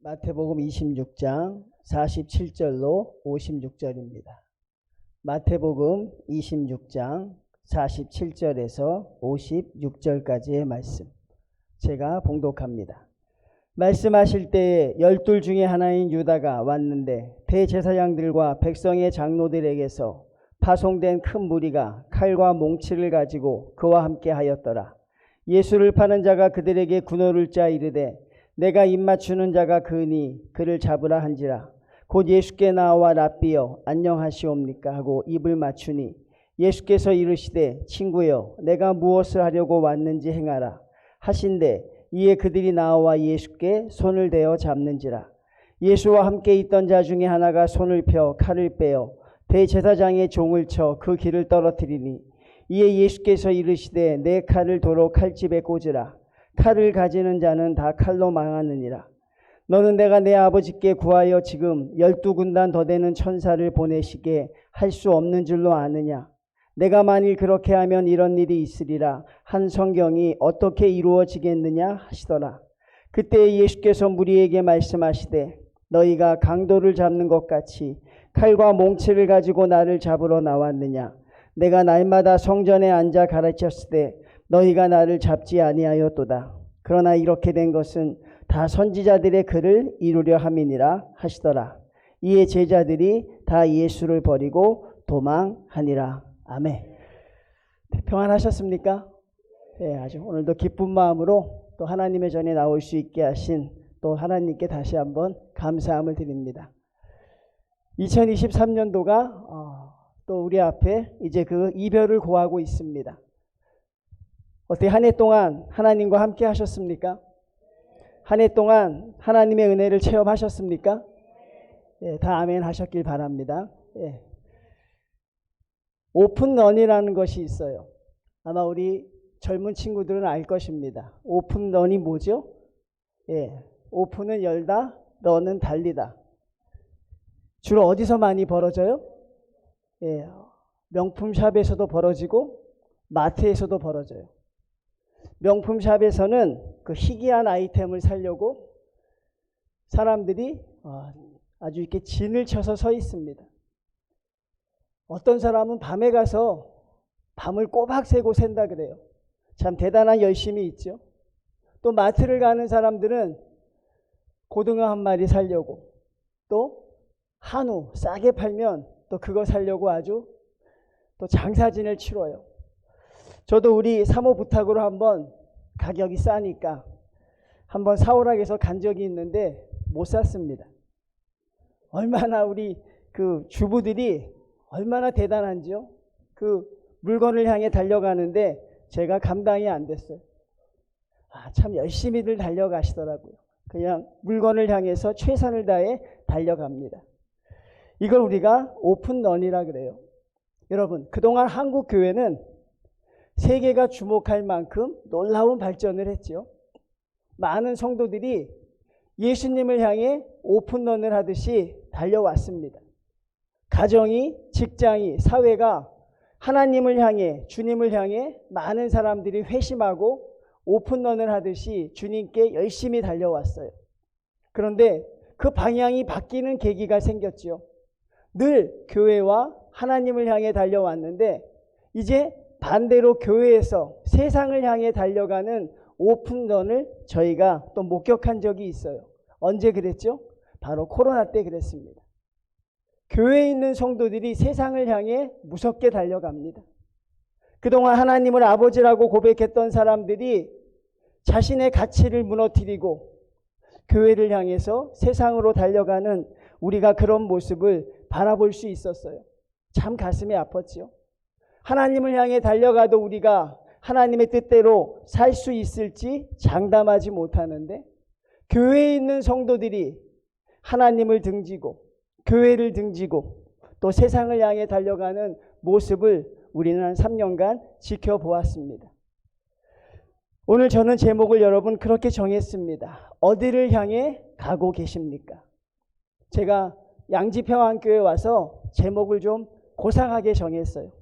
마태복음 26장 47절로 56절입니다. 마태복음 26장 47절에서 56절까지의 말씀 제가 봉독합니다. 말씀하실 때에 12 중에 하나인 유다가 왔는데 대제사장들과 백성의 장로들에게서 파송된 큰 무리가 칼과 몽치를 가지고 그와 함께 하였더라. 예수를 파는 자가 그들에게 군호를 짜 이르되 내가 입맞추는 자가 그니 그를 잡으라 한지라. 곧 예수께 나와 랍비여 안녕하시옵니까 하고 입을 맞추니 예수께서 이르시되 친구여 내가 무엇을 하려고 왔는지 행하라 하신대 이에 그들이 나와 예수께 손을 대어 잡는지라. 예수와 함께 있던 자 중에 하나가 손을 펴 칼을 빼어 대제사장의 종을 쳐 그 길을 떨어뜨리니 이에 예수께서 이르시되 내 칼을 도로 칼집에 꽂으라. 칼을 가지는 자는 다 칼로 망하느니라. 너는 내가 내 아버지께 구하여 지금 12군단 더 되는 천사를 보내시게 할 수 없는 줄로 아느냐. 내가 만일 그렇게 하면 이런 일이 있으리라 한 성경이 어떻게 이루어지겠느냐 하시더라. 그때 예수께서 무리에게 말씀하시되 너희가 강도를 잡는 것 같이 칼과 몽치를 가지고 나를 잡으러 나왔느냐. 내가 날마다 성전에 앉아 가르쳤을 때 너희가 나를 잡지 아니하였도다. 그러나 이렇게 된 것은 다 선지자들의 글을 이루려 함이니라 하시더라. 이에 제자들이 다 예수를 버리고 도망하니라. 아멘. 평안하셨습니까? 네, 아주 오늘도 기쁜 마음으로 또 하나님의 전에 나올 수 있게 하신 또 하나님께 다시 한번 감사함을 드립니다. 2023년도가 또 우리 앞에 이제 그 이별을 고하고 있습니다. 어떻게 한 해 동안 하나님과 함께 하셨습니까? 한 해 동안 하나님의 은혜를 체험하셨습니까? 예, 다 아멘 하셨길 바랍니다. 예. 오픈런이라는 것이 있어요. 아마 우리 젊은 친구들은 알 것입니다. 오픈런이 뭐죠? 예, 오픈은 열다, 런은 달리다. 주로 어디서 많이 벌어져요? 예, 명품샵에서도 벌어지고 마트에서도 벌어져요. 명품샵에서는 그 희귀한 아이템을 사려고 사람들이 아주 이렇게 진을 쳐서 서 있습니다. 어떤 사람은 밤에 가서 밤을 꼬박 새고 샌다 그래요. 참 대단한 열심이 있죠. 또 마트를 가는 사람들은 고등어 한 마리 사려고 또 한우 싸게 팔면 또 그거 사려고 아주 또 장사진을 치러요. 저도 우리 사모 부탁으로 한번 가격이 싸니까 한번 사오라고 해서 간 적이 있는데 못 샀습니다. 얼마나 우리 그 주부들이 얼마나 대단한지요. 그 물건을 향해 달려가는데 제가 감당이 안 됐어요. 참 열심히들 달려가시더라고요. 그냥 물건을 향해서 최선을 다해 달려갑니다. 이걸 우리가 오픈런이라 그래요. 여러분, 그동안 한국 교회는 세계가 주목할 만큼 놀라운 발전을 했죠. 많은 성도들이 예수님을 향해 오픈런을 하듯이 달려왔습니다. 가정이, 직장이, 사회가 하나님을 향해, 주님을 향해 많은 사람들이 회심하고 오픈런을 하듯이 주님께 열심히 달려왔어요. 그런데 그 방향이 바뀌는 계기가 생겼죠. 늘 교회와 하나님을 향해 달려왔는데 이제 반대로 교회에서 세상을 향해 달려가는 오픈런을 저희가 또 목격한 적이 있어요. 언제 그랬죠? 바로 코로나 때 그랬습니다. 교회에 있는 성도들이 세상을 향해 무섭게 달려갑니다. 그동안 하나님을 아버지라고 고백했던 사람들이 자신의 가치를 무너뜨리고 교회를 향해서 세상으로 달려가는 우리가 그런 모습을 바라볼 수 있었어요. 참 가슴이 아팠죠. 하나님을 향해 달려가도 우리가 하나님의 뜻대로 살 수 있을지 장담하지 못하는데 교회에 있는 성도들이 하나님을 등지고 교회를 등지고 또 세상을 향해 달려가는 모습을 우리는 한 3년간 지켜보았습니다. 오늘 저는 제목을 여러분 그렇게 정했습니다. 어디를 향해 가고 계십니까? 제가 양지평안교회에 와서 제목을 좀 고상하게 정했어요.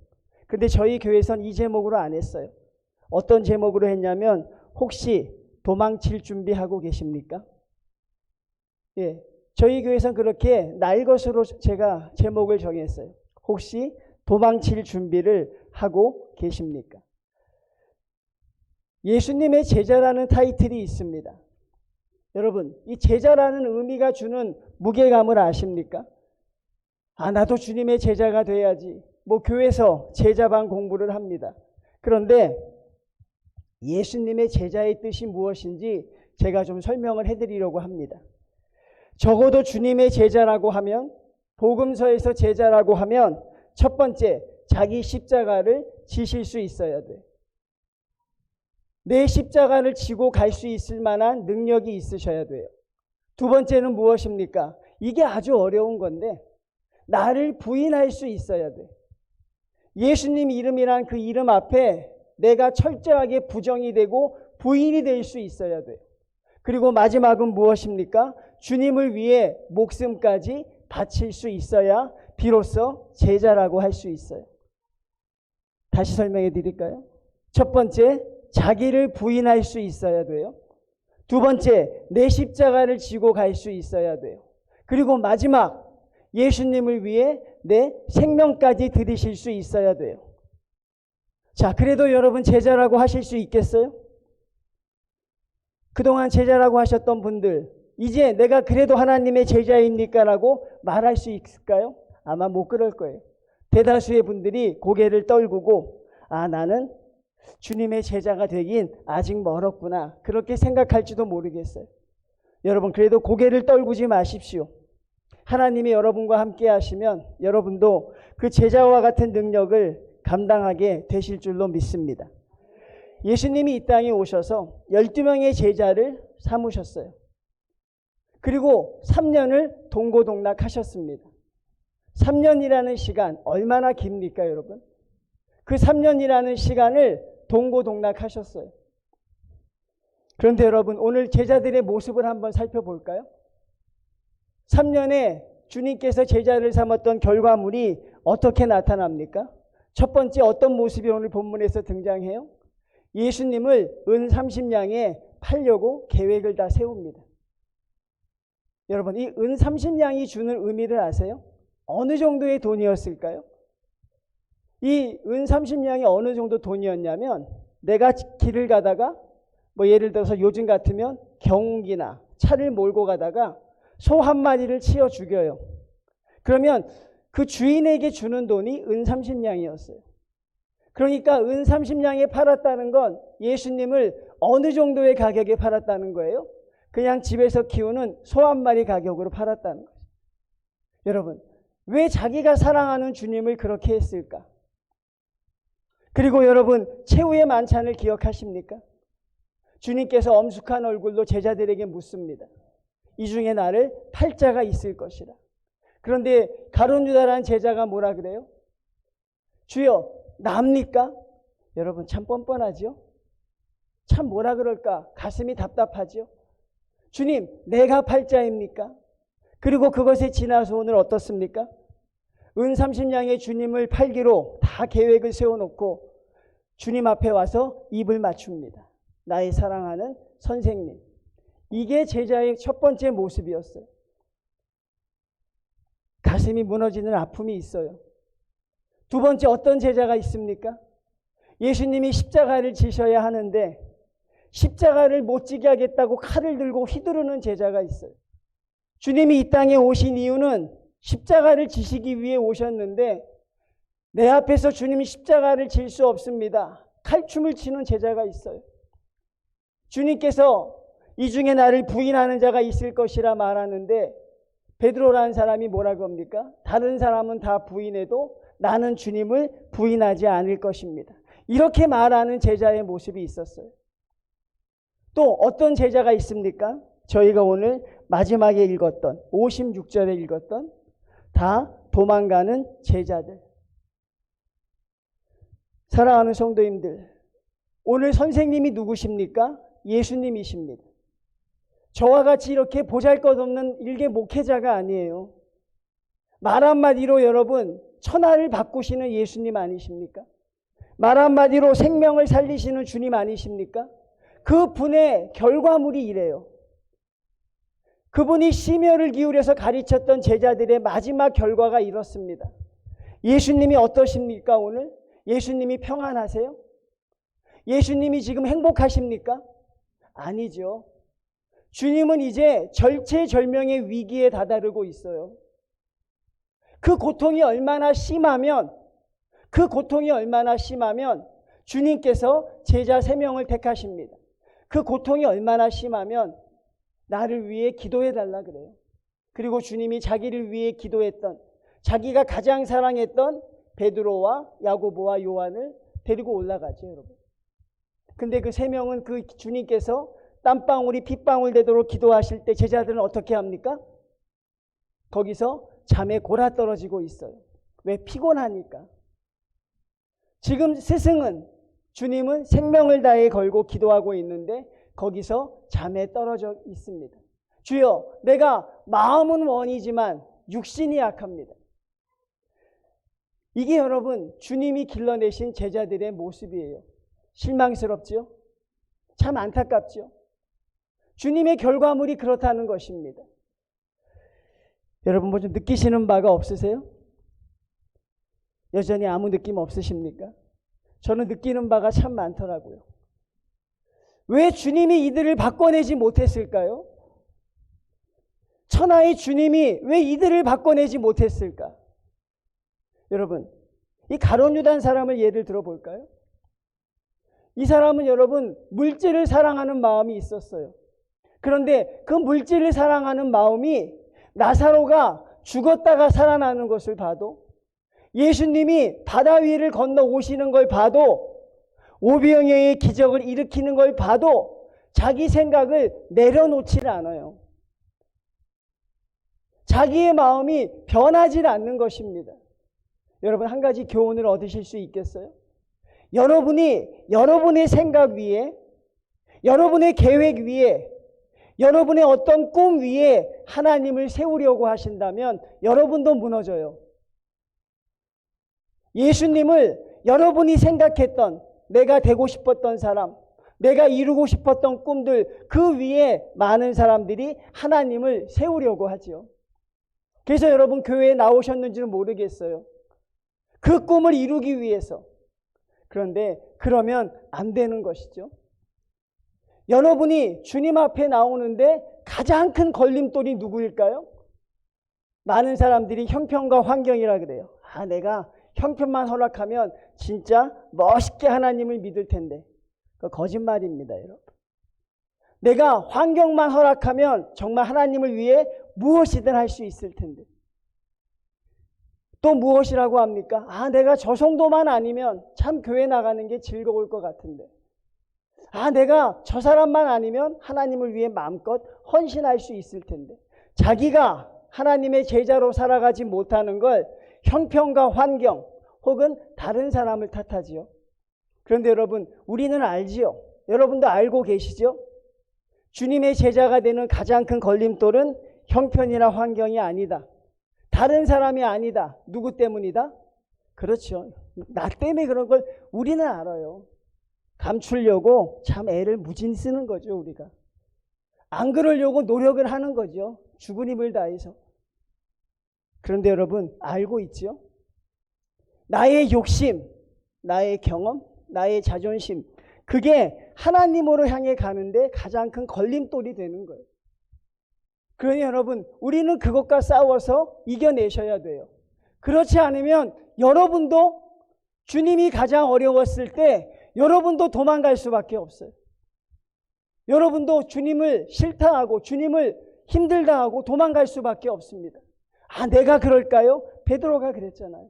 근데 저희 교회에선 이 제목으로 안 했어요. 어떤 제목으로 했냐면 혹시 도망칠 준비하고 계십니까? 예, 저희 교회에서는 그렇게 날 것으로 제가 제목을 정했어요. 혹시 도망칠 준비를 하고 계십니까? 예수님의 제자라는 타이틀이 있습니다. 여러분, 이 제자라는 의미가 주는 무게감을 아십니까? 아, 나도 주님의 제자가 돼야지. 뭐 교회에서 제자반 공부를 합니다. 그런데 예수님의 제자의 뜻이 무엇인지 제가 좀 설명을 해드리려고 합니다. 적어도 주님의 제자라고 하면, 복음서에서 제자라고 하면 첫 번째, 자기 십자가를 지실 수 있어야 돼. 내 십자가를 지고 갈 수 있을 만한 능력이 있으셔야 돼요. 두 번째는 무엇입니까? 이게 아주 어려운 건데, 나를 부인할 수 있어야 돼. 예수님 이름이란 그 이름 앞에 내가 철저하게 부정이 되고 부인이 될 수 있어야 돼요. 그리고 마지막은 무엇입니까? 주님을 위해 목숨까지 바칠 수 있어야 비로소 제자라고 할 수 있어요. 다시 설명해 드릴까요? 첫 번째, 자기를 부인할 수 있어야 돼요. 두 번째, 내 십자가를 지고 갈 수 있어야 돼요. 그리고 마지막, 예수님을 위해 내 생명까지 드리실 수 있어야 돼요. 자, 그래도 여러분 제자라고 하실 수 있겠어요? 그동안 제자라고 하셨던 분들, 이제 내가 그래도 하나님의 제자입니까? 라고 말할 수 있을까요? 아마 못 그럴 거예요. 대다수의 분들이 고개를 떨구고, 아, 나는 주님의 제자가 되긴 아직 멀었구나, 그렇게 생각할지도 모르겠어요. 여러분, 그래도 고개를 떨구지 마십시오. 하나님이 여러분과 함께 하시면 여러분도 그 제자와 같은 능력을 감당하게 되실 줄로 믿습니다. 예수님이 이 땅에 오셔서 12명의 제자를 삼으셨어요. 그리고 3년을 동고동락하셨습니다. 3년이라는 시간 얼마나 깁니까, 여러분? 그 3년이라는 시간을 동고동락하셨어요. 그런데 여러분, 오늘 제자들의 모습을 한번 살펴볼까요? 3년에 주님께서 제자를 삼았던 결과물이 어떻게 나타납니까? 첫 번째, 어떤 모습이 오늘 본문에서 등장해요? 예수님을 은 30냥에 팔려고 계획을 다 세웁니다. 여러분, 이 은 30냥이 주는 의미를 아세요? 어느 정도의 돈이었을까요? 이 은 30냥이 어느 정도 돈이었냐면, 내가 길을 가다가 뭐 예를 들어서 요즘 같으면 경운기나 차를 몰고 가다가 소 한 마리를 치어 죽여요. 그러면 그 주인에게 주는 돈이 은 30냥이었어요. 그러니까 은 30냥에 팔았다는 건 예수님을 어느 정도의 가격에 팔았다는 거예요? 그냥 집에서 키우는 소 한 마리 가격으로 팔았다는 거죠. 여러분, 왜 자기가 사랑하는 주님을 그렇게 했을까? 그리고 여러분, 최후의 만찬을 기억하십니까? 주님께서 엄숙한 얼굴로 제자들에게 묻습니다. 이 중에 나를 팔 자가 있을 것이라. 그런데 가룟 유다라는 제자가 뭐라 그래요? 주여, 납니까? 여러분, 참 뻔뻔하죠? 참 뭐라 그럴까? 가슴이 답답하죠? 주님, 내가 팔 자입니까? 그리고 그것에 지나서 오늘 어떻습니까? 은 30냥의 주님을 팔기로 다 계획을 세워놓고 주님 앞에 와서 입을 맞춥니다. 나의 사랑하는 선생님. 이게 제자의 첫 번째 모습이었어요. 가슴이 무너지는 아픔이 있어요. 두 번째, 어떤 제자가 있습니까? 예수님이 십자가를 지셔야 하는데 십자가를 못 지게 하겠다고 칼을 들고 휘두르는 제자가 있어요. 주님이 이 땅에 오신 이유는 십자가를 지시기 위해 오셨는데 내 앞에서 주님이 십자가를 질 수 없습니다. 칼춤을 치는 제자가 있어요. 주님께서 이 중에 나를 부인하는 자가 있을 것이라 말하는데 베드로라는 사람이 뭐라고 합니까? 다른 사람은 다 부인해도 나는 주님을 부인하지 않을 것입니다. 이렇게 말하는 제자의 모습이 있었어요. 또 어떤 제자가 있습니까? 저희가 오늘 마지막에 읽었던 56절에 읽었던 다 도망가는 제자들. 사랑하는 성도님들, 오늘 선생님이 누구십니까? 예수님이십니다. 저와 같이 이렇게 보잘것없는 일개 목회자가 아니에요. 말 한마디로 여러분, 천하를 바꾸시는 예수님 아니십니까? 말 한마디로 생명을 살리시는 주님 아니십니까? 그 분의 결과물이 이래요. 그분이 심혈을 기울여서 가르쳤던 제자들의 마지막 결과가 이렇습니다. 예수님이 어떠십니까 오늘? 예수님이 평안하세요? 예수님이 지금 행복하십니까? 아니죠. 주님은 이제 절체절명의 위기에 다다르고 있어요. 그 고통이 얼마나 심하면 주님께서 제자 3명을 택하십니다. 그 고통이 얼마나 심하면 나를 위해 기도해달라 그래요. 그리고 주님이 자기를 위해 기도했던, 자기가 가장 사랑했던 베드로와 야고보와 요한을 데리고 올라가죠, 여러분. 근데 그 3명은 그 주님께서 땀방울이 핏방울 되도록 기도하실 때 제자들은 어떻게 합니까? 거기서 잠에 골아떨어지고 있어요. 왜? 피곤하니까. 지금 스승은, 주님은 생명을 다해 걸고 기도하고 있는데 거기서 잠에 떨어져 있습니다. 주여, 내가 마음은 원이지만 육신이 약합니다. 이게 여러분 주님이 길러내신 제자들의 모습이에요. 실망스럽죠? 참 안타깝죠? 주님의 결과물이 그렇다는 것입니다. 여러분 뭐 좀 느끼시는 바가 없으세요? 여전히 아무 느낌 없으십니까? 저는 느끼는 바가 참 많더라고요. 왜 주님이 이들을 바꿔내지 못했을까요? 천하의 주님이 왜 이들을 바꿔내지 못했을까? 여러분, 이 가룟 유다는 사람을 예를 들어볼까요? 이 사람은 여러분 물질을 사랑하는 마음이 있었어요. 그런데 그 물질을 사랑하는 마음이 나사로가 죽었다가 살아나는 것을 봐도, 예수님이 바다 위를 건너 오시는 걸 봐도, 오병이어의 기적을 일으키는 걸 봐도 자기 생각을 내려놓지를 않아요. 자기의 마음이 변하지 않는 것입니다. 여러분 한 가지 교훈을 얻으실 수 있겠어요? 여러분이 여러분의 생각 위에, 여러분의 계획 위에, 여러분의 어떤 꿈 위에 하나님을 세우려고 하신다면 여러분도 무너져요. 예수님을 여러분이 생각했던, 내가 되고 싶었던 사람, 내가 이루고 싶었던 꿈들, 그 위에 많은 사람들이 하나님을 세우려고 하죠. 그래서 여러분 교회에 나오셨는지는 모르겠어요. 그 꿈을 이루기 위해서. 그런데 그러면 안 되는 것이죠. 여러분이 주님 앞에 나오는데 가장 큰 걸림돌이 누구일까요? 많은 사람들이 형편과 환경이라 그래요. 내가 형편만 허락하면 진짜 멋있게 하나님을 믿을 텐데. 그거 거짓말입니다, 여러분. 내가 환경만 허락하면 정말 하나님을 위해 무엇이든 할 수 있을 텐데. 또 무엇이라고 합니까? 내가 저 정도만 아니면 참 교회 나가는 게 즐거울 것 같은데. 내가 저 사람만 아니면 하나님을 위해 마음껏 헌신할 수 있을 텐데. 자기가 하나님의 제자로 살아가지 못하는 걸 형편과 환경 혹은 다른 사람을 탓하지요. 그런데 여러분, 우리는 알지요. 여러분도 알고 계시죠? 주님의 제자가 되는 가장 큰 걸림돌은 형편이나 환경이 아니다. 다른 사람이 아니다. 누구 때문이다? 그렇죠. 나 때문에 그런 걸 우리는 알아요. 감추려고 참 애를 무진 쓰는 거죠, 우리가. 안 그러려고 노력을 하는 거죠. 죽은 힘을 다해서. 그런데 여러분, 알고 있죠? 나의 욕심, 나의 경험, 나의 자존심, 그게 하나님으로 향해 가는데 가장 큰 걸림돌이 되는 거예요. 그러니 여러분, 우리는 그것과 싸워서 이겨내셔야 돼요. 그렇지 않으면 여러분도 주님이 가장 어려웠을 때 여러분도 도망갈 수밖에 없어요. 여러분도 주님을 싫다하고 주님을 힘들다 하고 도망갈 수밖에 없습니다. 내가 그럴까요? 베드로가 그랬잖아요.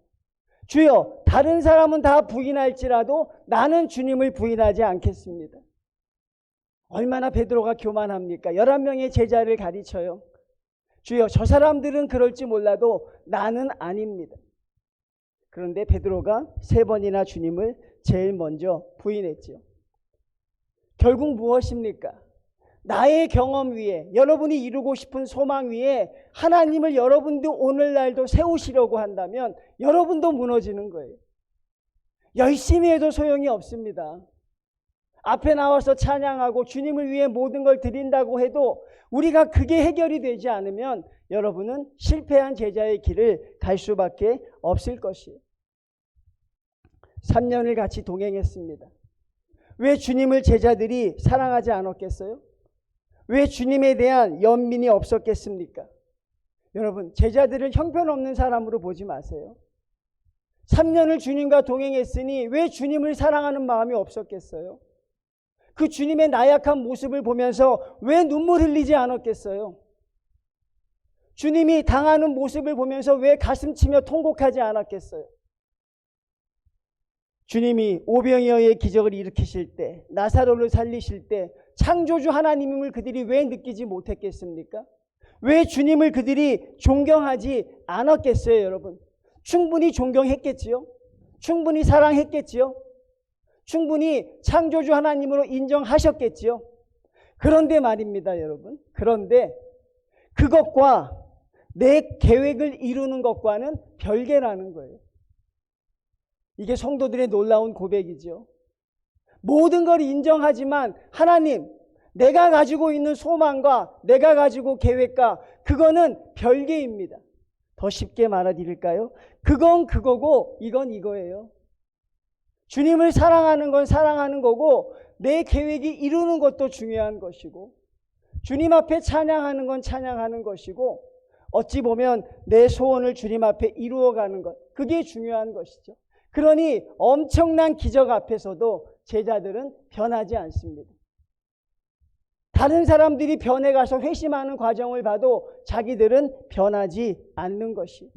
주여, 다른 사람은 다 부인할지라도 나는 주님을 부인하지 않겠습니다. 얼마나 베드로가 교만합니까? 11명의 제자를 가르쳐요. 주여, 저 사람들은 그럴지 몰라도 나는 아닙니다. 그런데 베드로가 3번이나 주님을 제일 먼저 부인했죠. 결국 무엇입니까? 나의 경험 위에, 여러분이 이루고 싶은 소망 위에 하나님을 여러분도 오늘날도 세우시려고 한다면 여러분도 무너지는 거예요. 열심히 해도 소용이 없습니다. 앞에 나와서 찬양하고 주님을 위해 모든 걸 드린다고 해도 우리가 그게 해결이 되지 않으면 여러분은 실패한 제자의 길을 갈 수밖에 없을 것이에요. 3년을 같이 동행했습니다. 왜 주님을 제자들이 사랑하지 않았겠어요? 왜 주님에 대한 연민이 없었겠습니까? 여러분, 제자들을 형편없는 사람으로 보지 마세요. 3년을 주님과 동행했으니 왜 주님을 사랑하는 마음이 없었겠어요? 그 주님의 나약한 모습을 보면서 왜 눈물 흘리지 않았겠어요? 주님이 당하는 모습을 보면서 왜 가슴 치며 통곡하지 않았겠어요? 주님이 오병이어의 기적을 일으키실 때, 나사로를 살리실 때 창조주 하나님임을 그들이 왜 느끼지 못했겠습니까? 왜 주님을 그들이 존경하지 않았겠어요, 여러분? 충분히 존경했겠지요? 충분히 사랑했겠지요? 충분히 창조주 하나님으로 인정하셨겠지요? 그런데 말입니다, 여러분. 그런데 그것과 내 계획을 이루는 것과는 별개라는 거예요. 이게 성도들의 놀라운 고백이죠. 모든 걸 인정하지만 하나님, 내가 가지고 있는 소망과 내가 가지고 계획과 그거는 별개입니다. 더 쉽게 말해드릴까요? 그건 그거고 이건 이거예요. 주님을 사랑하는 건 사랑하는 거고 내 계획이 이루는 것도 중요한 것이고 주님 앞에 찬양하는 건 찬양하는 것이고 어찌 보면 내 소원을 주님 앞에 이루어가는 것, 그게 중요한 것이죠. 그러니 엄청난 기적 앞에서도 제자들은 변하지 않습니다. 다른 사람들이 변해가서 회심하는 과정을 봐도 자기들은 변하지 않는 것이.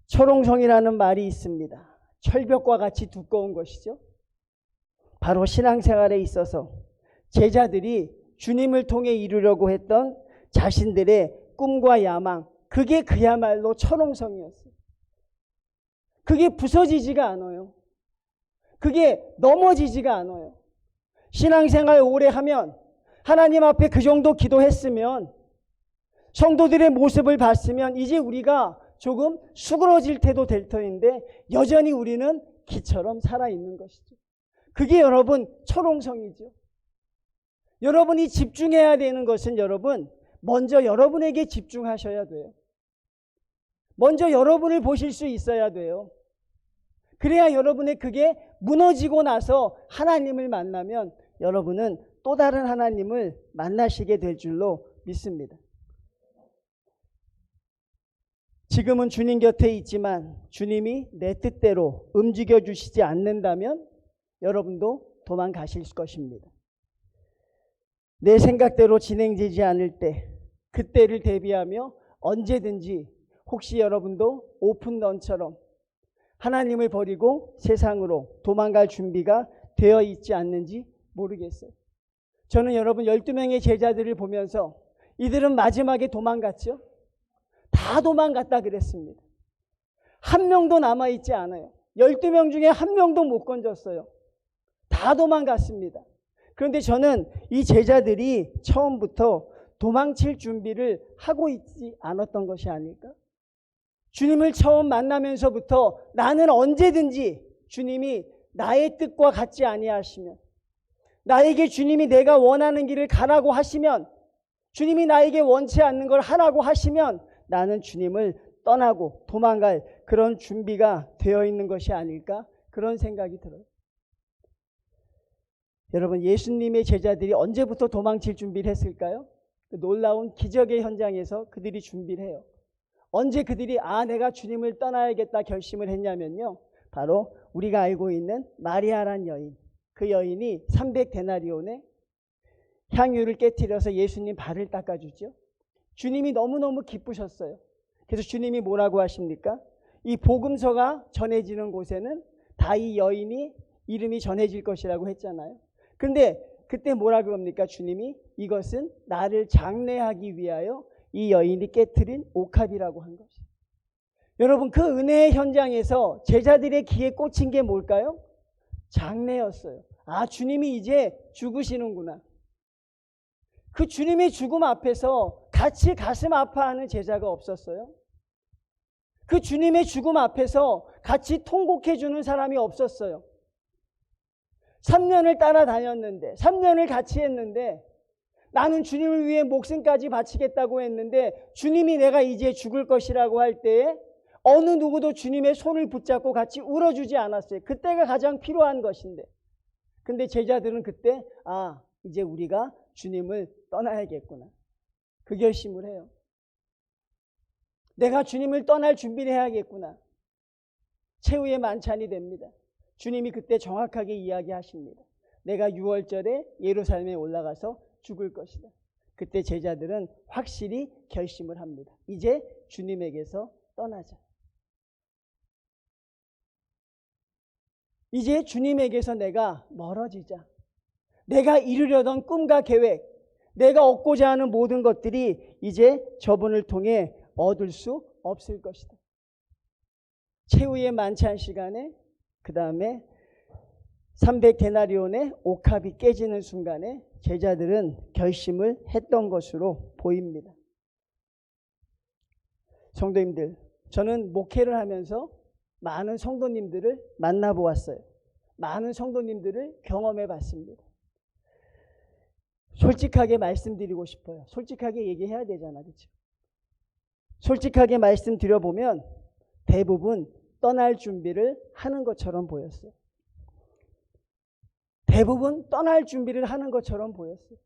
철옹성이라는 말이 있습니다. 철벽과 같이 두꺼운 것이죠. 바로 신앙생활에 있어서 제자들이 주님을 통해 이루려고 했던 자신들의 꿈과 야망, 그게 그야말로 철옹성이었어요. 그게 부서지지가 않아요. 그게 넘어지지가 않아요. 신앙생활 오래 하면 하나님 앞에 그 정도 기도했으면 성도들의 모습을 봤으면 이제 우리가 조금 수그러질 때도 될 터인데 여전히 우리는 기처럼 살아있는 것이죠. 그게 여러분 철옹성이죠. 여러분이 집중해야 되는 것은 여러분 먼저 여러분에게 집중하셔야 돼요. 먼저 여러분을 보실 수 있어야 돼요. 그래야 여러분의 그게 무너지고 나서 하나님을 만나면 여러분은 또 다른 하나님을 만나시게 될 줄로 믿습니다. 지금은 주님 곁에 있지만 주님이 내 뜻대로 움직여 주시지 않는다면 여러분도 도망가실 것입니다. 내 생각대로 진행되지 않을 때 그때를 대비하며 언제든지 혹시 여러분도 오픈런처럼 하나님을 버리고 세상으로 도망갈 준비가 되어 있지 않는지 모르겠어요. 저는 여러분 12명의 제자들을 보면서 이들은 마지막에 도망갔죠. 다 도망갔다 그랬습니다. 한 명도 남아있지 않아요. 12명 중에 한 명도 못 건졌어요. 다 도망갔습니다. 그런데 저는 이 제자들이 처음부터 도망칠 준비를 하고 있지 않았던 것이 아닐까? 주님을 처음 만나면서부터 나는 언제든지 주님이 나의 뜻과 같지 아니하시면, 나에게 주님이 내가 원하는 길을 가라고 하시면, 주님이 나에게 원치 않는 걸 하라고 하시면 나는 주님을 떠나고 도망갈 그런 준비가 되어 있는 것이 아닐까, 그런 생각이 들어요. 여러분, 예수님의 제자들이 언제부터 도망칠 준비를 했을까요? 그 놀라운 기적의 현장에서 그들이 준비를 해요. 언제 그들이 내가 주님을 떠나야겠다 결심을 했냐면요, 바로 우리가 알고 있는 마리아란 여인, 그 여인이 300데나리온에 향유를 깨트려서 예수님 발을 닦아주죠. 주님이 너무너무 기쁘셨어요. 그래서 주님이 뭐라고 하십니까? 이 복음서가 전해지는 곳에는 다 이 여인이 이름이 전해질 것이라고 했잖아요. 근데 그때 뭐라 그럽니까? 주님이 이것은 나를 장례하기 위하여 이 여인이 깨트린 옥합이라고 한 것이에요. 여러분, 그 은혜의 현장에서 제자들의 귀에 꽂힌 게 뭘까요? 장례였어요. 주님이 이제 죽으시는구나. 그 주님의 죽음 앞에서 같이 가슴 아파하는 제자가 없었어요. 그 주님의 죽음 앞에서 같이 통곡해 주는 사람이 없었어요. 3년을 따라다녔는데 3년을 같이 했는데 나는 주님을 위해 목숨까지 바치겠다고 했는데 주님이 내가 이제 죽을 것이라고 할 때에 어느 누구도 주님의 손을 붙잡고 같이 울어주지 않았어요. 그때가 가장 필요한 것인데. 근데 제자들은 그때 이제 우리가 주님을 떠나야겠구나. 그 결심을 해요. 내가 주님을 떠날 준비를 해야겠구나. 최후의 만찬이 됩니다. 주님이 그때 정확하게 이야기하십니다. 내가 6월절에 예루살렘에 올라가서 죽을 것이다. 그때 제자들은 확실히 결심을 합니다. 이제 주님에게서 떠나자. 이제 주님에게서 내가 멀어지자. 내가 이루려던 꿈과 계획, 내가 얻고자 하는 모든 것들이 이제 저분을 통해 얻을 수 없을 것이다. 최후의 만찬 시간에 그 다음에 300데나리온의 옥합이 깨지는 순간에 제자들은 결심을 했던 것으로 보입니다. 성도님들, 저는 목회를 하면서 많은 성도님들을 만나보았어요. 많은 성도님들을 경험해 봤습니다. 솔직하게 말씀드리고 싶어요. 솔직하게 얘기해야 되잖아, 그렇죠? 솔직하게 말씀드려보면 대부분 떠날 준비를 하는 것처럼 보였어요. 대부분 떠날 준비를 하는 것처럼 보였어요.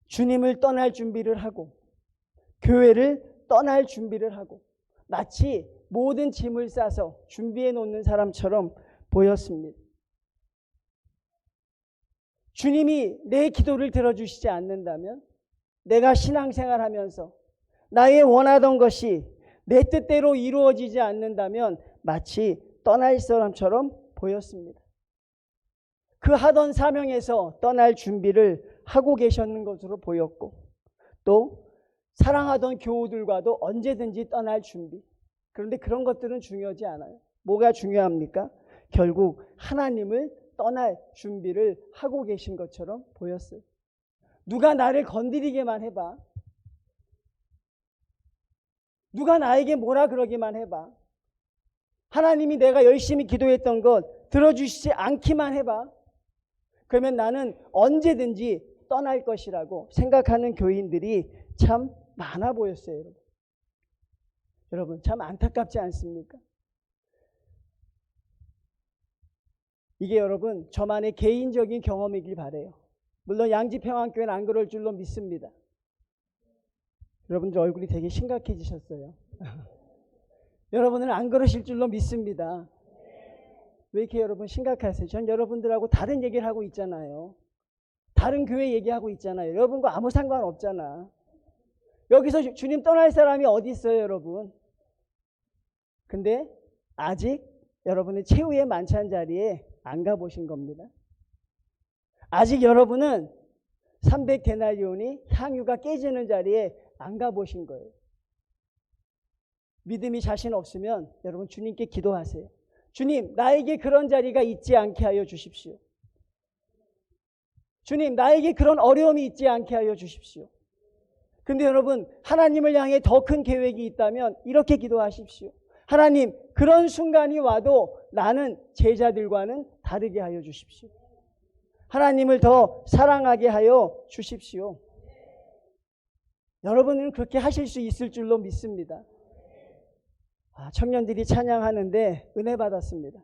주님을 떠날 준비를 하고 교회를 떠날 준비를 하고 마치 모든 짐을 싸서 준비해 놓는 사람처럼 보였습니다. 주님이 내 기도를 들어주시지 않는다면 내가 신앙생활하면서 나의 원하던 것이 내 뜻대로 이루어지지 않는다면 마치 떠날 사람처럼 보였습니다. 그 하던 사명에서 떠날 준비를 하고 계셨는 것으로 보였고 또 사랑하던 교우들과도 언제든지 떠날 준비. 그런데 그런 것들은 중요하지 않아요. 뭐가 중요합니까? 결국 하나님을 떠날 준비를 하고 계신 것처럼 보였어요. 누가 나를 건드리게만 해봐. 누가 나에게 뭐라 그러기만 해봐. 하나님이 내가 열심히 기도했던 것 들어주시지 않기만 해봐. 그러면 나는 언제든지 떠날 것이라고 생각하는 교인들이 참 많아 보였어요. 여러분 참 안타깝지 않습니까? 이게 여러분 저만의 개인적인 경험이길 바라요. 물론 양지평안교회는 안 그럴 줄로 믿습니다. 여러분들 얼굴이 되게 심각해지셨어요. 여러분은 안 그러실 줄로 믿습니다. 왜 이렇게 여러분 심각하세요? 전 여러분들하고 다른 얘기를 하고 있잖아요. 다른 교회 얘기하고 있잖아요. 여러분과 아무 상관없잖아. 여기서 주님 떠날 사람이 어디 있어요, 여러분? 근데 아직 여러분은 최후의 만찬 자리에 안 가보신 겁니다. 아직 여러분은 300데나리온이 향유가 깨지는 자리에 안 가보신 거예요. 믿음이 자신 없으면 여러분 주님께 기도하세요. 주님, 나에게 그런 자리가 있지 않게 하여 주십시오. 주님, 나에게 그런 어려움이 있지 않게 하여 주십시오. 근데 여러분 하나님을 향해 더 큰 계획이 있다면 이렇게 기도하십시오. 하나님, 그런 순간이 와도 나는 제자들과는 다르게 하여 주십시오. 하나님을 더 사랑하게 하여 주십시오. 여러분은 그렇게 하실 수 있을 줄로 믿습니다. 청년들이 찬양하는데 은혜 받았습니다.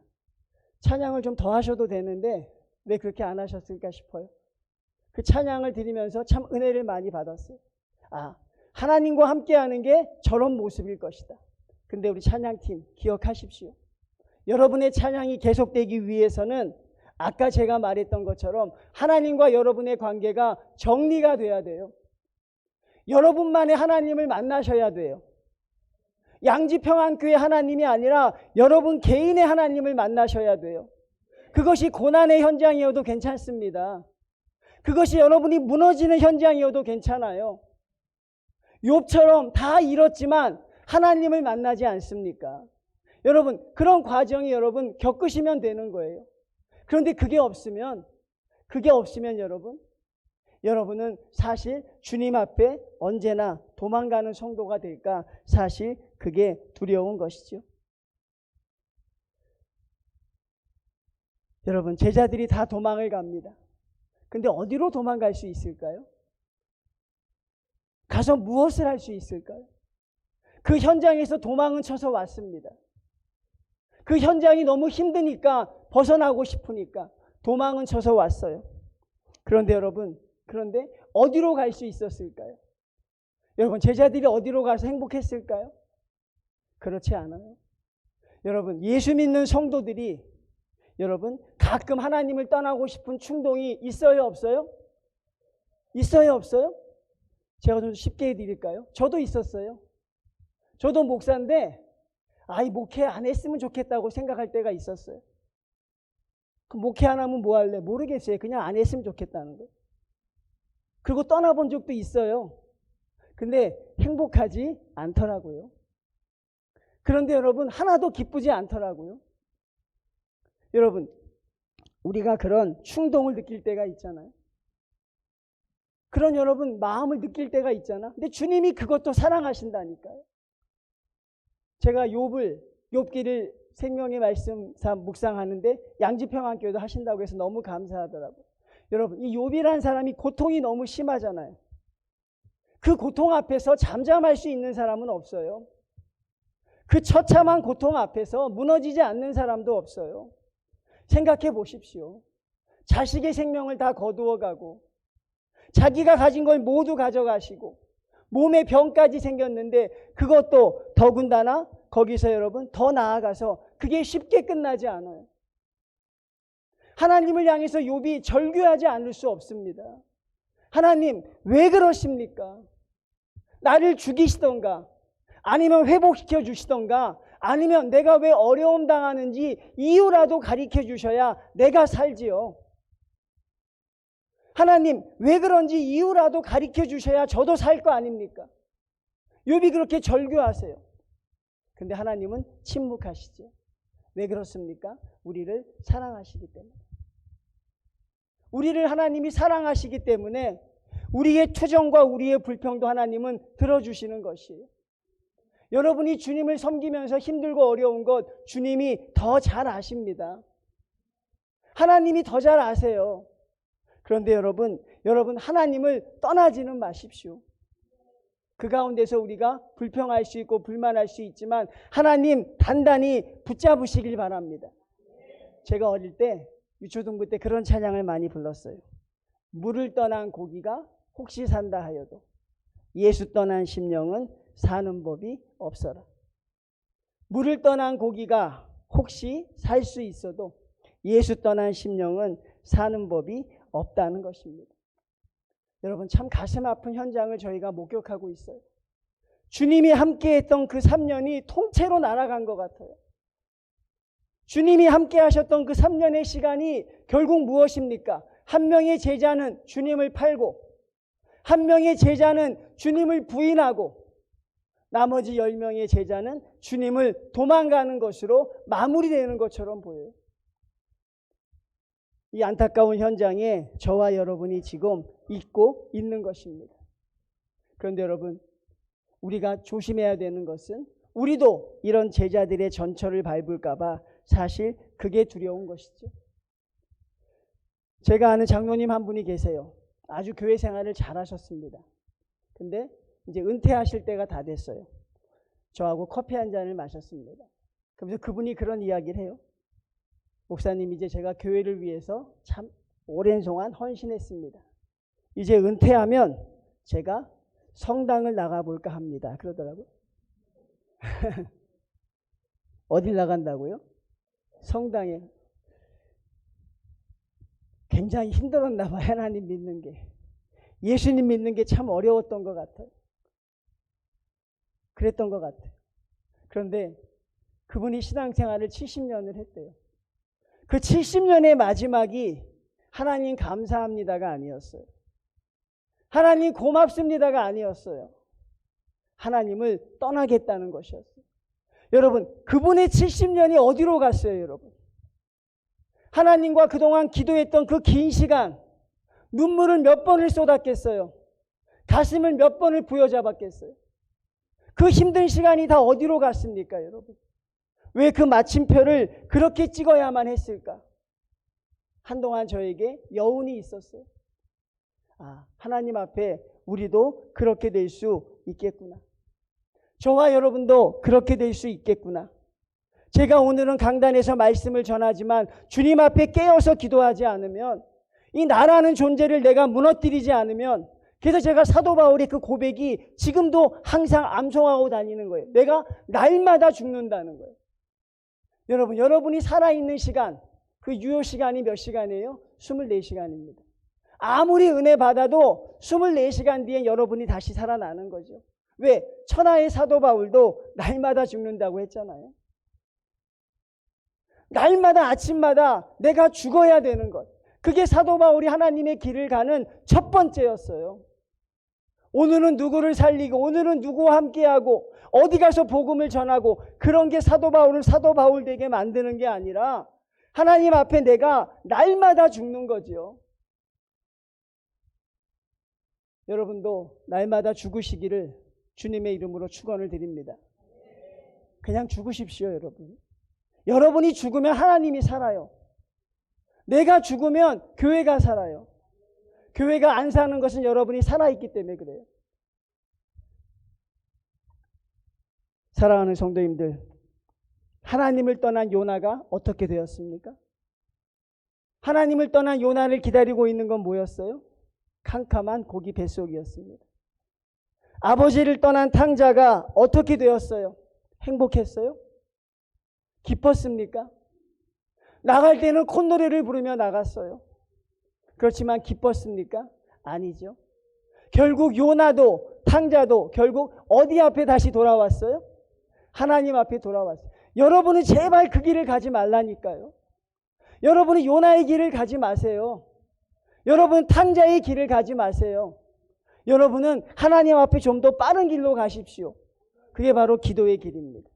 찬양을 좀 더 하셔도 되는데 왜 그렇게 안 하셨을까 싶어요. 그 찬양을 드리면서 참 은혜를 많이 받았어요. 하나님과 함께하는 게 저런 모습일 것이다. 근데 우리 찬양팀 기억하십시오. 여러분의 찬양이 계속되기 위해서는 아까 제가 말했던 것처럼 하나님과 여러분의 관계가 정리가 돼야 돼요. 여러분만의 하나님을 만나셔야 돼요. 양지평안교회 하나님이 아니라 여러분 개인의 하나님을 만나셔야 돼요. 그것이 고난의 현장이어도 괜찮습니다. 그것이 여러분이 무너지는 현장이어도 괜찮아요. 욥처럼 다 잃었지만 하나님을 만나지 않습니까? 여러분 그런 과정이 여러분 겪으시면 되는 거예요. 그런데 그게 없으면 여러분은 사실 주님 앞에 언제나 도망가는 성도가 될까? 사실 그게 두려운 것이죠. 여러분, 제자들이 다 도망을 갑니다. 근데 어디로 도망갈 수 있을까요? 가서 무엇을 할 수 있을까요? 그 현장에서 도망은 쳐서 왔습니다. 그 현장이 너무 힘드니까 벗어나고 싶으니까 도망은 쳐서 왔어요. 그런데 여러분, 그런데 어디로 갈 수 있었을까요? 여러분, 제자들이 어디로 가서 행복했을까요? 그렇지 않아요. 여러분, 예수 믿는 성도들이 여러분 가끔 하나님을 떠나고 싶은 충동이 있어요, 없어요? 있어요, 없어요? 제가 좀 쉽게 해드릴까요? 저도 있었어요. 저도 목사인데 이 목회 안 했으면 좋겠다고 생각할 때가 있었어요. 그 목회 안 하면 뭐 할래? 모르겠어요. 그냥 안 했으면 좋겠다는 거. 그리고 떠나본 적도 있어요. 근데 행복하지 않더라고요. 그런데 여러분, 하나도 기쁘지 않더라고요. 여러분, 우리가 그런 충동을 느낄 때가 있잖아요. 그런 여러분 마음을 느낄 때가 있잖아. 근데 주님이 그것도 사랑하신다니까요. 제가 욥기를 생명의 말씀 묵상하는데 양지평안교회도 하신다고 해서 너무 감사하더라고요. 여러분, 이 욥이라는 사람이 고통이 너무 심하잖아요. 그 고통 앞에서 잠잠할 수 있는 사람은 없어요. 그 처참한 고통 앞에서 무너지지 않는 사람도 없어요. 생각해 보십시오. 자식의 생명을 다 거두어가고 자기가 가진 걸 모두 가져가시고 몸에 병까지 생겼는데 그것도 더군다나 거기서 여러분 더 나아가서 그게 쉽게 끝나지 않아요. 하나님을 향해서 욥이 절규하지 않을 수 없습니다. 하나님, 왜 그러십니까? 나를 죽이시던가 아니면 회복시켜 주시던가 아니면 내가 왜 어려움 당하는지 이유라도 가르쳐 주셔야 내가 살지요. 하나님, 왜 그런지 이유라도 가르쳐 주셔야 저도 살 거 아닙니까? 욥이 그렇게 절규하세요. 근데 하나님은 침묵하시죠. 왜 그렇습니까? 우리를 사랑하시기 때문에. 우리를 하나님이 사랑하시기 때문에 우리의 투정과 우리의 불평도 하나님은 들어주시는 것이에요. 여러분이 주님을 섬기면서 힘들고 어려운 것 주님이 더 잘 아십니다. 하나님이 더 잘 아세요. 그런데 여러분 하나님을 떠나지는 마십시오. 그 가운데서 우리가 불평할 수 있고 불만할 수 있지만 하나님 단단히 붙잡으시길 바랍니다. 제가 어릴 때 유초등부 때 그런 찬양을 많이 불렀어요. 물을 떠난 고기가 혹시 산다 하여도 예수 떠난 심령은 사는 법이 없어라. 물을 떠난 고기가 혹시 살 수 있어도 예수 떠난 심령은 사는 법이 없다는 것입니다. 여러분, 참 가슴 아픈 현장을 저희가 목격하고 있어요. 주님이 함께했던 그 3년이 통째로 날아간 것 같아요. 주님이 함께 하셨던 그 3년의 시간이 결국 무엇입니까? 한 명의 제자는 주님을 팔고 한 명의 제자는 주님을 부인하고 나머지 10명의 제자는 주님을 도망가는 것으로 마무리되는 것처럼 보여요. 이 안타까운 현장에 저와 여러분이 지금 있고 있는 것입니다. 그런데 여러분, 우리가 조심해야 되는 것은 우리도 이런 제자들의 전철을 밟을까 봐 사실 그게 두려운 것이죠. 제가 아는 장로님 한 분이 계세요. 아주 교회 생활을 잘하셨습니다. 근데 이제 은퇴하실 때가 다 됐어요. 저하고 커피 한 잔을 마셨습니다. 그러면서 그분이 그런 이야기를 해요. 목사님, 이제 제가 교회를 위해서 참 오랜 동안 헌신했습니다. 이제 은퇴하면 제가 성당을 나가볼까 합니다. 그러더라고요. 어딜 나간다고요? 성당에. 굉장히 힘들었나 봐요. 하나님 믿는 게. 예수님 믿는 게 참 어려웠던 것 같아요. 그랬던 것 같아요. 그런데 그분이 신앙생활을 70년을 했대요. 그 70년의 마지막이 하나님 감사합니다가 아니었어요. 하나님 고맙습니다가 아니었어요. 하나님을 떠나겠다는 것이었어요. 여러분, 그분의 70년이 어디로 갔어요, 여러분? 하나님과 그동안 기도했던 그 긴 시간, 눈물을 몇 번을 쏟았겠어요? 가슴을 몇 번을 부여잡았겠어요? 그 힘든 시간이 다 어디로 갔습니까, 여러분? 왜 그 마침표를 그렇게 찍어야만 했을까? 한동안 저에게 여운이 있었어요. 아, 하나님 앞에 우리도 그렇게 될 수 있겠구나. 저와 여러분도 그렇게 될 수 있겠구나. 제가 오늘은 강단에서 말씀을 전하지만 주님 앞에 깨어서 기도하지 않으면, 이 나라는 존재를 내가 무너뜨리지 않으면, 그래서 제가 사도 바울의 그 고백이 지금도 항상 암송하고 다니는 거예요. 내가 날마다 죽는다는 거예요. 여러분, 여러분이 살아있는 시간, 그 유효 시간이 몇 시간이에요? 24시간입니다. 아무리 은혜 받아도 24시간 뒤에 여러분이 다시 살아나는 거죠. 왜? 천하의 사도 바울도 날마다 죽는다고 했잖아요. 날마다 아침마다 내가 죽어야 되는 것. 그게 사도 바울이 하나님의 길을 가는 첫 번째였어요. 오늘은 누구를 살리고 오늘은 누구와 함께하고 어디 가서 복음을 전하고 그런 게 사도 바울을 사도 바울 되게 만드는 게 아니라 하나님 앞에 내가 날마다 죽는 거지요. 여러분도 날마다 죽으시기를 주님의 이름으로 축원을 드립니다. 그냥 죽으십시오, 여러분. 여러분이 죽으면 하나님이 살아요. 내가 죽으면 교회가 살아요. 교회가 안 사는 것은 여러분이 살아있기 때문에 그래요. 사랑하는 성도님들, 하나님을 떠난 요나가 어떻게 되었습니까? 하나님을 떠난 요나를 기다리고 있는 건 뭐였어요? 캄캄한 고기 뱃속이었습니다. 아버지를 떠난 탕자가 어떻게 되었어요? 행복했어요? 기뻤습니까? 나갈 때는 콧노래를 부르며 나갔어요. 그렇지만 기뻤습니까? 아니죠. 결국 요나도 탕자도 결국 어디 앞에 다시 돌아왔어요? 하나님 앞에 돌아왔어요. 여러분은 제발 그 길을 가지 말라니까요. 여러분은 요나의 길을 가지 마세요. 여러분 탕자의 길을 가지 마세요. 여러분은 하나님 앞에 좀 더 빠른 길로 가십시오. 그게 바로 기도의 길입니다.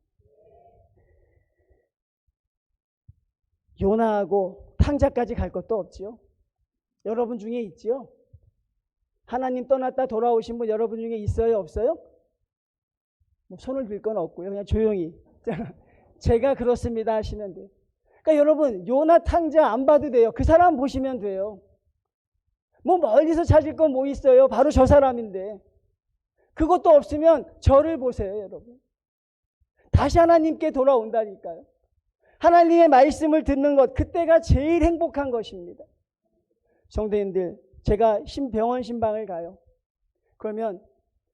요나하고 탕자까지 갈 것도 없지요. 여러분 중에 있지요. 하나님 떠났다 돌아오신 분 여러분 중에 있어요, 없어요? 뭐 손을 들 건 없고요. 그냥 조용히 제가 그렇습니다 하시면 돼요. 그러니까 여러분 요나 탕자 안 봐도 돼요. 그 사람 보시면 돼요. 뭐 멀리서 찾을 건 뭐 있어요? 바로 저 사람인데. 그것도 없으면 저를 보세요, 여러분. 다시 하나님께 돌아온다니까요. 하나님의 말씀을 듣는 것, 그때가 제일 행복한 것입니다. 성도님들, 제가 병원 신방을 가요. 그러면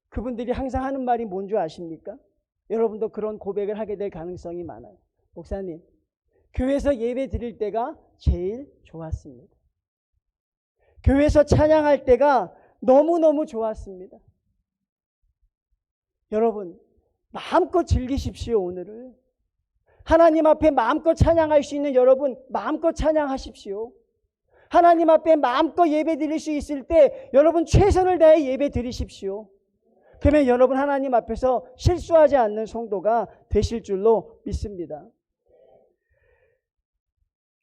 그분들이 항상 하는 말이 뭔 줄 아십니까? 여러분도 그런 고백을 하게 될 가능성이 많아요. 목사님, 교회에서 예배 드릴 때가 제일 좋았습니다. 교회에서 찬양할 때가 너무너무 좋았습니다. 여러분, 마음껏 즐기십시오, 오늘을. 하나님 앞에 마음껏 찬양할 수 있는 여러분, 마음껏 찬양하십시오. 하나님 앞에 마음껏 예배 드릴 수 있을 때 여러분 최선을 다해 예배 드리십시오. 그러면 여러분 하나님 앞에서 실수하지 않는 성도가 되실 줄로 믿습니다.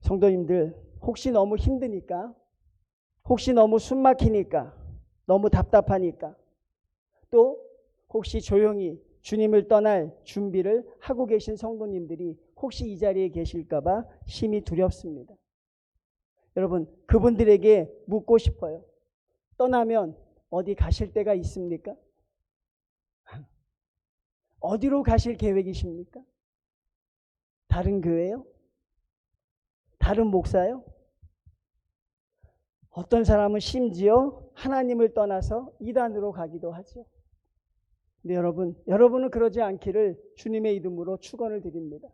성도님들, 혹시 너무 힘드니까, 혹시 너무 숨 막히니까, 너무 답답하니까, 또 혹시 조용히 주님을 떠날 준비를 하고 계신 성도님들이 혹시 이 자리에 계실까 봐 심히 두렵습니다. 여러분, 그분들에게 묻고 싶어요. 떠나면 어디 가실 데가 있습니까? 어디로 가실 계획이십니까? 다른 교회요? 다른 목사요? 어떤 사람은 심지어 하나님을 떠나서 이단으로 가기도 하죠. 근데 여러분은 그러지 않기를 주님의 이름으로 축원을 드립니다.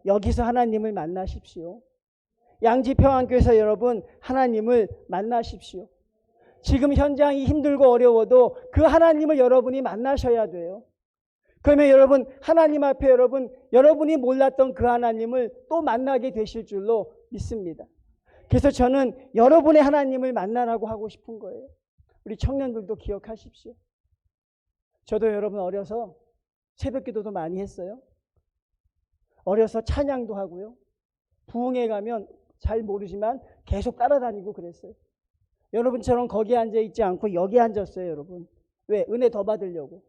여기서 하나님을 만나십시오. 양지평안교회에서 여러분 하나님을 만나십시오. 지금 현장이 힘들고 어려워도 그 하나님을 여러분이 만나셔야 돼요. 그러면 여러분 하나님 앞에 여러분이 몰랐던 그 하나님을 또 만나게 되실 줄로 믿습니다. 그래서 저는 여러분의 하나님을 만나라고 하고 싶은 거예요. 우리 청년들도 기억하십시오. 저도 여러분 어려서 새벽기도도 많이 했어요. 어려서 찬양도 하고요. 부흥회 가면 잘 모르지만 계속 따라다니고 그랬어요. 여러분처럼 거기에 앉아 있지 않고 여기 앉았어요, 여러분. 왜? 은혜 더 받으려고.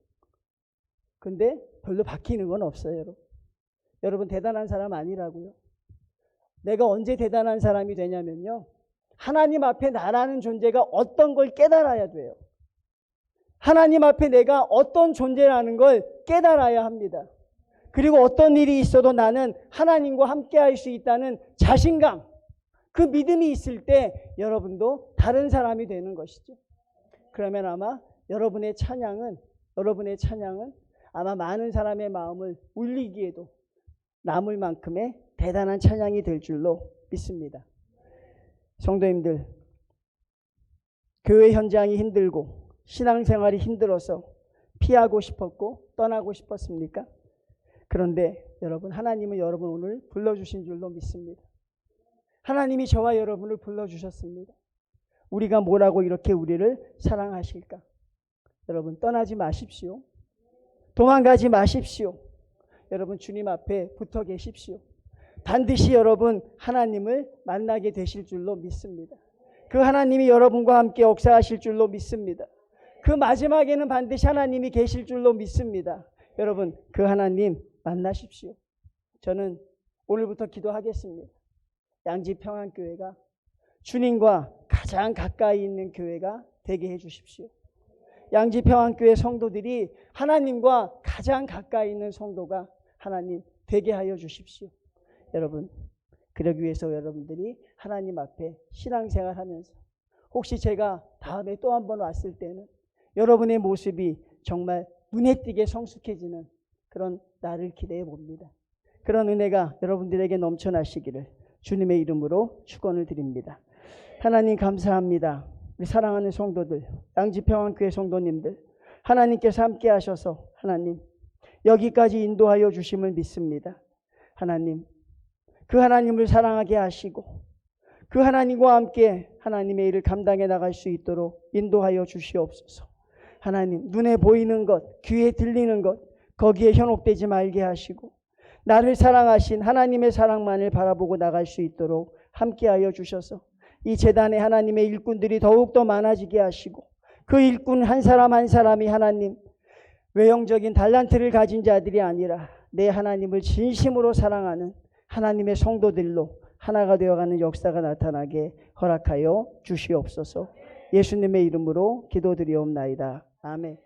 근데 별로 바뀌는 건 없어요, 여러분. 여러분 대단한 사람 아니라고요. 내가 언제 대단한 사람이 되냐면요. 하나님 앞에 나라는 존재가 어떤 걸 깨달아야 돼요. 하나님 앞에 내가 어떤 존재라는 걸 깨달아야 합니다. 그리고 어떤 일이 있어도 나는 하나님과 함께 할 수 있다는 자신감, 그 믿음이 있을 때 여러분도 다른 사람이 되는 것이죠. 그러면 아마 여러분의 찬양은 아마 많은 사람의 마음을 울리기에도 남을 만큼의 대단한 찬양이 될 줄로 믿습니다. 성도님들, 교회 현장이 힘들고 신앙생활이 힘들어서 피하고 싶었고 떠나고 싶었습니까? 그런데 여러분, 하나님은 여러분 오늘 불러주신 줄로 믿습니다. 하나님이 저와 여러분을 불러주셨습니다. 우리가 뭐라고 이렇게 우리를 사랑하실까? 여러분, 떠나지 마십시오. 도망가지 마십시오. 여러분, 주님 앞에 붙어 계십시오. 반드시 여러분 하나님을 만나게 되실 줄로 믿습니다. 그 하나님이 여러분과 함께 역사하실 줄로 믿습니다. 그 마지막에는 반드시 하나님이 계실 줄로 믿습니다. 여러분, 그 하나님 만나십시오. 저는 오늘부터 기도하겠습니다. 양지평안교회가 주님과 가장 가까이 있는 교회가 되게 해주십시오. 양지평안교회 성도들이 하나님과 가장 가까이 있는 성도가 하나님 되게 하여 주십시오. 여러분, 그러기 위해서 여러분들이 하나님 앞에 신앙생활하면서 혹시 제가 다음에 또 한 번 왔을 때는 여러분의 모습이 정말 눈에 띄게 성숙해지는 그런 날을 기대해 봅니다. 그런 은혜가 여러분들에게 넘쳐나시기를 주님의 이름으로 축원을 드립니다. 하나님 감사합니다. 우리 사랑하는 성도들, 양지평안교회 성도님들, 하나님께서 함께 하셔서 하나님 여기까지 인도하여 주심을 믿습니다. 하나님, 그 하나님을 사랑하게 하시고 그 하나님과 함께 하나님의 일을 감당해 나갈 수 있도록 인도하여 주시옵소서. 하나님, 눈에 보이는 것, 귀에 들리는 것, 거기에 현혹되지 말게 하시고 나를 사랑하신 하나님의 사랑만을 바라보고 나갈 수 있도록 함께하여 주셔서 이 재단에 하나님의 일꾼들이 더욱더 많아지게 하시고 그 일꾼 한 사람 한 사람이 하나님 외형적인 달란트를 가진 자들이 아니라 내 하나님을 진심으로 사랑하는 하나님의 성도들로 하나가 되어가는 역사가 나타나게 허락하여 주시옵소서. 예수님의 이름으로 기도드리옵나이다. 아멘.